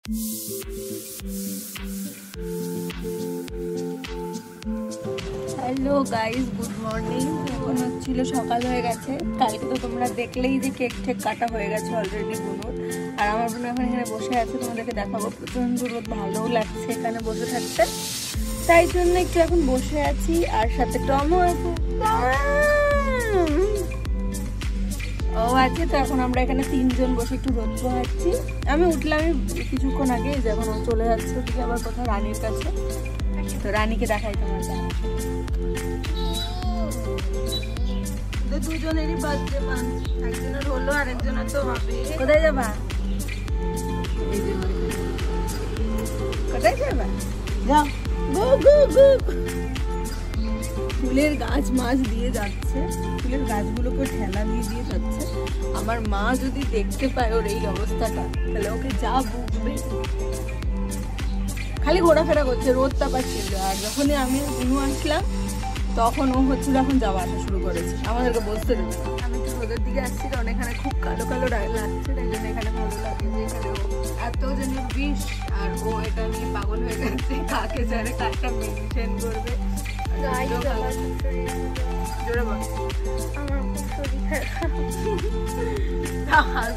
Hello guys, good morning. এখন হচ্ছিল সকাল হয়ে গেছে। কালকে তো তোমরা দেখলেই যে কেক ঠেক কাটা হয়ে গেছে অলরেডি বুনুর। আর আমার বোন এখন এখানে বসে আছে, তোমাদেরকে দেখাবো। প্রচন্ড রোদ, ভালোও লাগছে এখানে বসে থাকতে, তাই জন্য একটু এখন বসে আছি। আর সাথে টমও আছে, ও আছে। তো এখন আমরা এখানে তিনজন বসে একটু রোদ পোহাচ্ছি। আমি উঠলাম কিছুক্ষণ আগে, যখন ও চলে যাচ্ছে ওদিকে আবার কোথাও রানীর কাছে। তো রানীকে দেখাই তোমার। দুজনেরই বার্থডে মান, একজনের হলো আর একজনের তো হবে। কোথায় যাবা? কোথায় যাবা? যাও। ফুলের গাছ মাছ দিয়ে যাচ্ছে, ফুলের গাছগুলোকে ঠেলা দিয়ে দিয়ে যাচ্ছে। আমার মা যদি দেখতে পায় ওর এই অবস্থাটা, তাহলে ওকে যা বুঝবে। খালি ঘোরাফেরা করছে, রোদটা পাচ্ছিল। আর যখনই আমি বুনু আসলাম তখন ও হচ্ছিল এখন যাওয়া আসা শুরু করেছে, আমাদেরকে বসতে দেবে। আমি তো রোদের দিকে আসছি, কারণ এখানে খুব কালো কালো লাগছে, তাই জন্য এখানে ভালো লাগে যে এখানে এত জনের বিষ। আর ও এটা নিয়ে পাগল হয়ে গেছে, কাকে জানে কাজটা মেনটেন করবে। জোরে বল। আমার খুব শরীর খারাপ। শরীর খারাপ।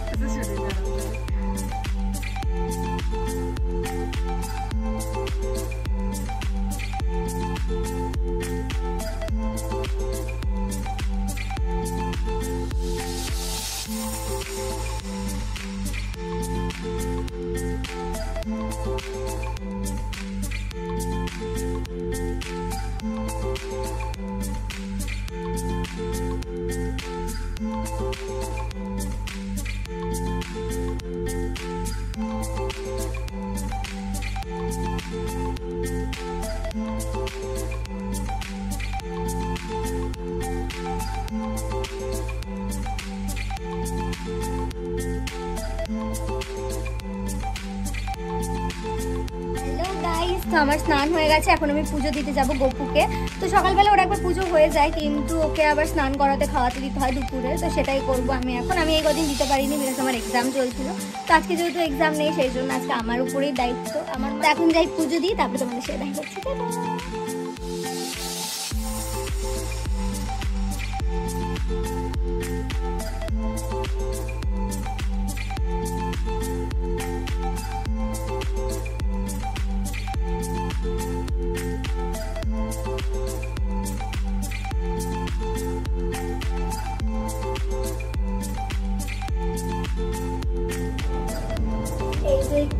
তো আমার স্নান হয়ে গেছে, এখন আমি পুজো দিতে যাব গপুকে। তো সকালবেলা ওর একবার পুজো হয়ে যায়, কিন্তু ওকে আবার স্নান করাতে খাওয়াতে দিতে হয় দুপুরে। তো সেটাই করবো আমি এখন। আমি এই কদিন দিতে পারিনি, বিকজ আমার এক্সাম চলছিল। তো আজকে যেহেতু এক্সাম নেই, সেই জন্য আজকে আমার উপরেই দায়িত্ব। আমার এখন যাই পুজো দিই, তারপরে তোমাদের সাথে দেখা করছি।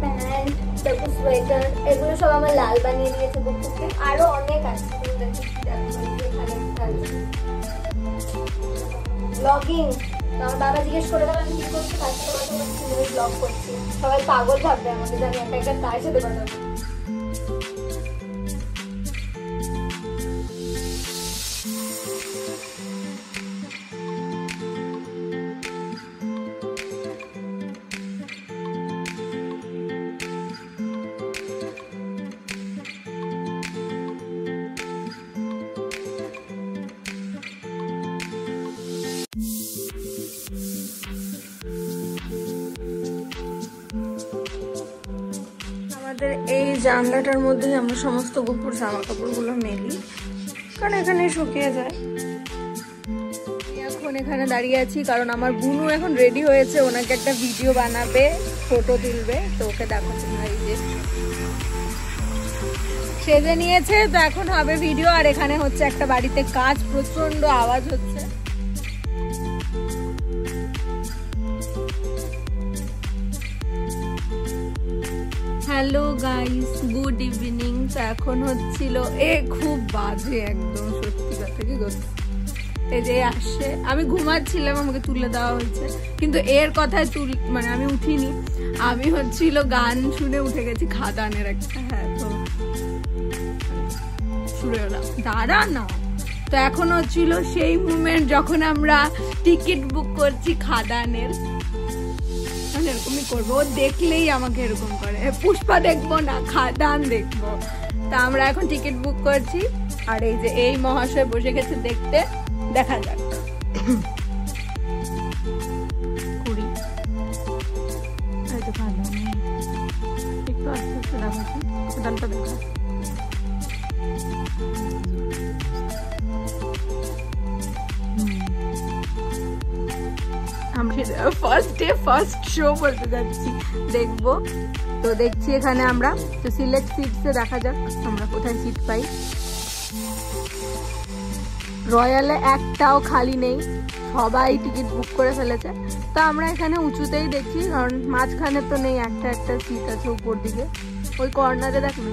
প্যান্ট, তারপর সোয়েটার, এগুলো সব আমার লাল বানিয়ে দিয়েছে গপুকে। আরো অনেক আছে, ব্লগিং। আমার বাবা জিজ্ঞেস করে গেল আমি কি করছি, ব্লগ করছি। সবাই পাগল ভাববে আমাকে, জানি একটা তার সাথে কথা। এই জানলাটার মধ্যে আমরা সমস্ত গপুর জামা কাপড়গুলো মেলি, কারণ এখানে শুকিয়ে যায়। এখন এখানে দাঁড়িয়ে আছি কারণ আমার বুনু এখন রেডি হয়েছে, ওনাকে একটা ভিডিও বানাবে, ফটো তুলবে। তো ওকে দেখাচ্ছি, এই যে সেজে নিয়েছে, তো এখন হবে ভিডিও। আর এখানে হচ্ছে একটা বাড়িতে কাজ, প্রচন্ড আওয়াজ হচ্ছে। Hello guys, good evening. তো এখন হচ্ছিল খুব বাজে, একদম সত্যি কথা কি বলছি। এই যে আসছে, আমি ঘুমাচ্ছিলাম, আমাকে তুলে দেওয়া হয়েছে, কিন্তু এর কথায় মানে আমি উঠিনি। আমি হচ্ছিল গান শুনে উঠে গেছি, খাদানের একটা। হ্যাঁ, তো শুরু হলাম, দাঁড়া না। তো এখন হচ্ছিল সেই মুমেন্ট যখন আমরা টিকিট বুক করছি খাদানের। এরকমই করবো, ও দেখলেই আমাকে এরকম করে, পুষ্পা দেখবো না খাদান দেখবো। তা আমরা এখন টিকিট বুক করছি। আর এই যে এই মহাশয় বসে গেছে দেখতে, দেখা যাক। কুড়ি হয়তো খাদান খোদানটা দেখা। আমি ফার্স্ট ডে ফার্স্ট শো বলতে যাচ্ছি, দেখবো। তো দেখছি এখানে আমরা, তো সিলেক্ট সিটসে দেখা যাক আমরা কোথায় সিট পাই। রয়্যালে একটাও খালি নেই, সবাই টিকিট বুক করে ফেলেছে। তো আমরা এখানে উঁচুতেই দেখছি, কারণ মাঝখানে তো নেই, একটা সিট আছে উপর দিকে, ওই কর্নারে দেখ না।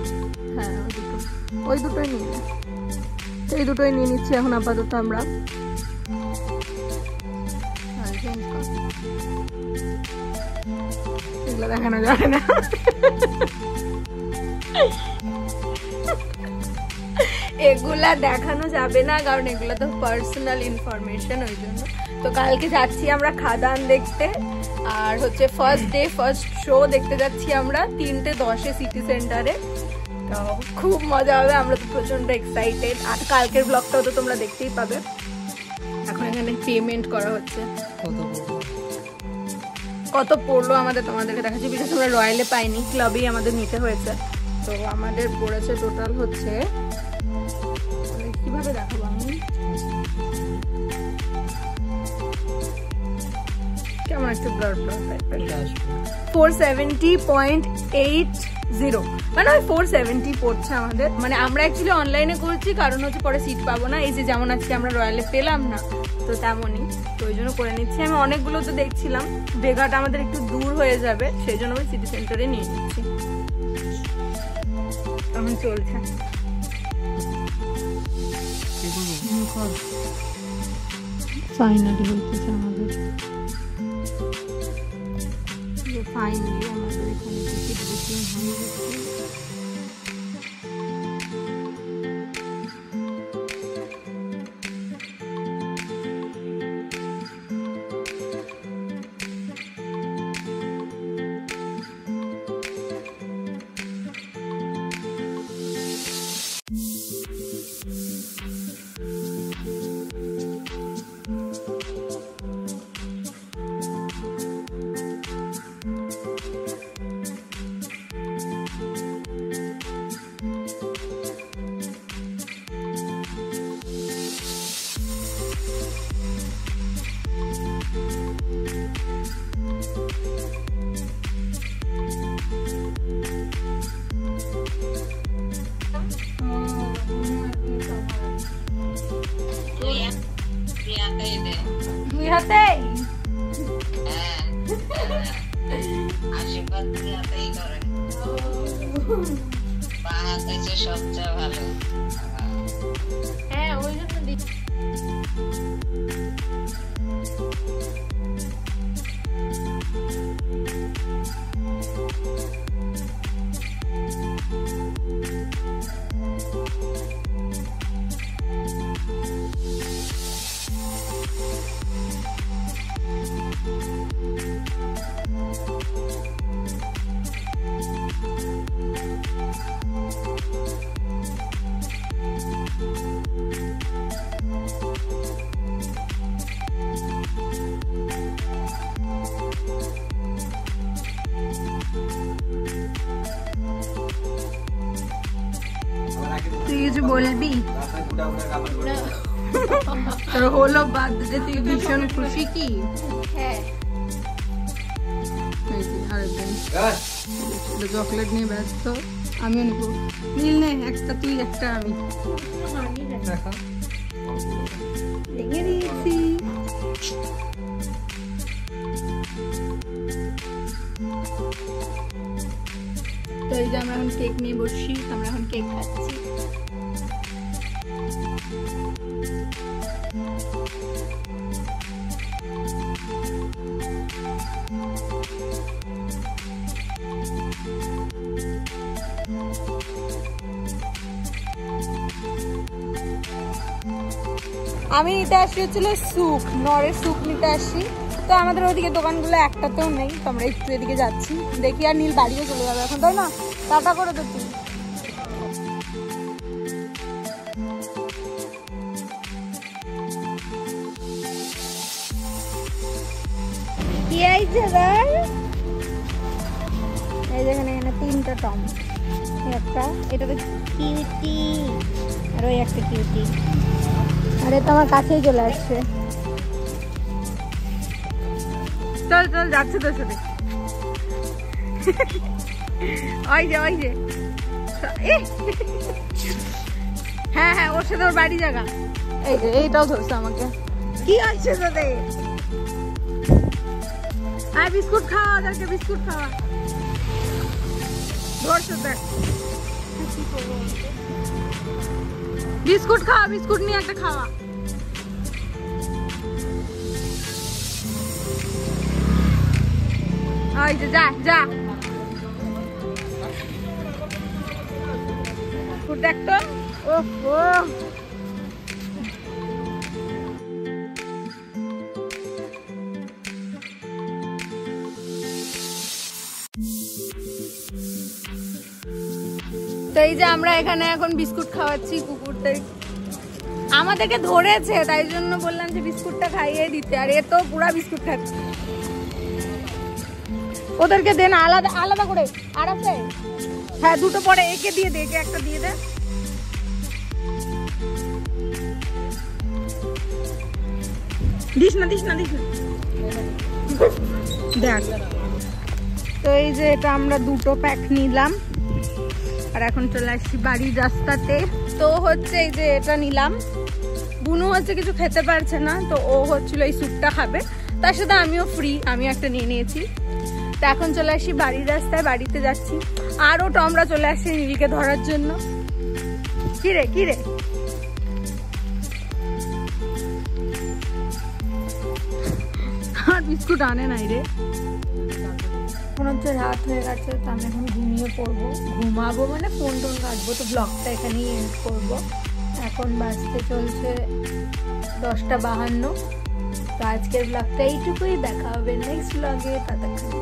হ্যাঁ ওই দুটোই নিয়ে নে। তো এই দুটোই নিয়ে নিচ্ছি এখন আপাতত আমরা। এগুলো দেখানো যাবে না, এগুলা দেখানো যাবে না, কারণ এগুলো তো পার্সোনাল ইনফরমেশন, ওই জন্য। তো কালকে যাচ্ছি আমরা খাদান দেখতে, আর হচ্ছে ফার্স্ট ডে ফার্স্ট শো দেখতে যাচ্ছি আমরা 3:10 সিটি সেন্টারে। তো খুব মজা হবে, আমরা তো প্রচন্ড এক্সাইটেড। আর কালকের ব্লগটাও তো তোমরা দেখতেই পাবে। এখন এখানে পেমেন্ট করা হচ্ছে, কত পড়লো আমাদের তোমাদেরকে দেখাচ্ছি, বিকজ আমরা রয়্যালে পাইনি, ক্লাবেই আমাদের নিতে হয়েছে। তো আমাদের পড়েছে টোটাল হচ্ছে, কিভাবে দেখাবো আমি, কেমন একটা ব্লার টাইপের, 470.80, মানে 470 পড়ছে আমাদের। মানে আমরা অ্যাকচুয়ালি অনলাইনে করছি, কারণ হচ্ছে পরে সিট পাবো না, এই যে যেমন আজকে আমরা রয়্যালে পেলাম না, তো তেমনই, তো ওই জন্য করে নিচ্ছি। আমি অনেকগুলো তো দেখছিলাম, বেগাটা আমাদের একটু দূর হয়ে যাবে, সেই জন্য আমি সিটি সেন্টারে নিয়ে নিচ্ছি। এখন চলছে ফাইনালি হইতেছে আমাদের, ফাইনালি আমাদের এখানে টিকিট বুকিং হয়ে গেছে। দুই হাতেই আশীর্বাদ দুই হাতেই করেন, বাঁ হাতে সবচেয়ে ভালো। হ্যাঁ ওই জন্য তুই কিছু বলবি? তোর হলো বাদ যে তুই ভীষণ খুশি কি? হ্যাঁ চকলেট নিয়ে ব্যস্ত, আমিও নেব। নীল নে একটা, তুই একটা, আমি ভেঙে দিয়েছি। তো এই যে আমরা এখন কেক নিয়ে বসছি, আমরা এখন কেক খাচ্ছি। আমি নিতে আসি হচ্ছিল স্যুপ, নরের স্যুপ নিতে আসি। তো আমাদের ওইদিকে দোকানগুলো একটাতেও নেই, তো আমরা একটু এদিকে যাচ্ছি, দেখি। আর নীল বাড়িও চলে যাবে এখন, তাই না? টাটা করে দে তুই। কি আইছে এবার? এই যেখানে এখানে তিনটা টম, একটা এটা তো কিউটি, আর ওই একটা কিউটি, আর এটা আমার কাছেই চলে আসছে। চল চল যাচ্ছে তোর সাথে। ওই যে ওই যে, হ্যাঁ হ্যাঁ ওর সাথে ওর বাড়ি জায়গা। এই যে এইটাও ধরছে আমাকে। কি হচ্ছে তোদের? আর বিস্কুট খাওয়া, ওদেরকে বিস্কুট খাওয়া। ধরছে দেখ, বিস্কুট খাওয়া, বিস্কুট নিয়ে একটা খাওয়া। ওই যে যা যা, দেখ তো। ওহো তো এই যে আমরা এখানে এখন বিস্কুট খাওয়াচ্ছি কুকুরদের। আমাদেরকে ধরেছে তাই জন্য বললাম যে বিস্কুটটা খাইয়ে দিতে, আর এ তো পুরা বিস্কুট খাচ্ছে। ওদেরকে দেন আলাদা আলাদা করে। আর আছে, হ্যাঁ দুটো পরে, একে দিয়ে দে, একে একটা দিয়ে দে। দিস না দিস না দিস না, দেখ। তো এই যে এটা আমরা দুটো প্যাক নিলাম, আর এখন চলে আসছি বাড়ির রাস্তাতে। তো হচ্ছে এই যে এটা নিলাম, বুনু হচ্ছে কিছু খেতে পারছে না, তো ও হচ্ছিল এই স্যুপটা খাবে, তার সাথে আমিও ফ্রি, আমি একটা নিয়ে নিয়েছি। তো এখন চলে আসি বাড়ির রাস্তায়, বাড়িতে যাচ্ছি। আরও টমরা চলে আসছে নীলকে ধরার জন্য। কিরে কিরে, আর বিস্কুট আনে নাই রে। এখন হচ্ছে রাত হয়ে গেছে, তো আমি এখন ঘুমিয়ে পড়বো, ঘুমাবো মানে ফোন টোন কাটবো, তো ব্লগটা এখানেই এন্ড করবো। এখন বাজতে চলছে 10:52। তো আজকের ব্লগটা এইটুকুই, দেখা হবে নেক্সট ব্লগে। ততক্ষণ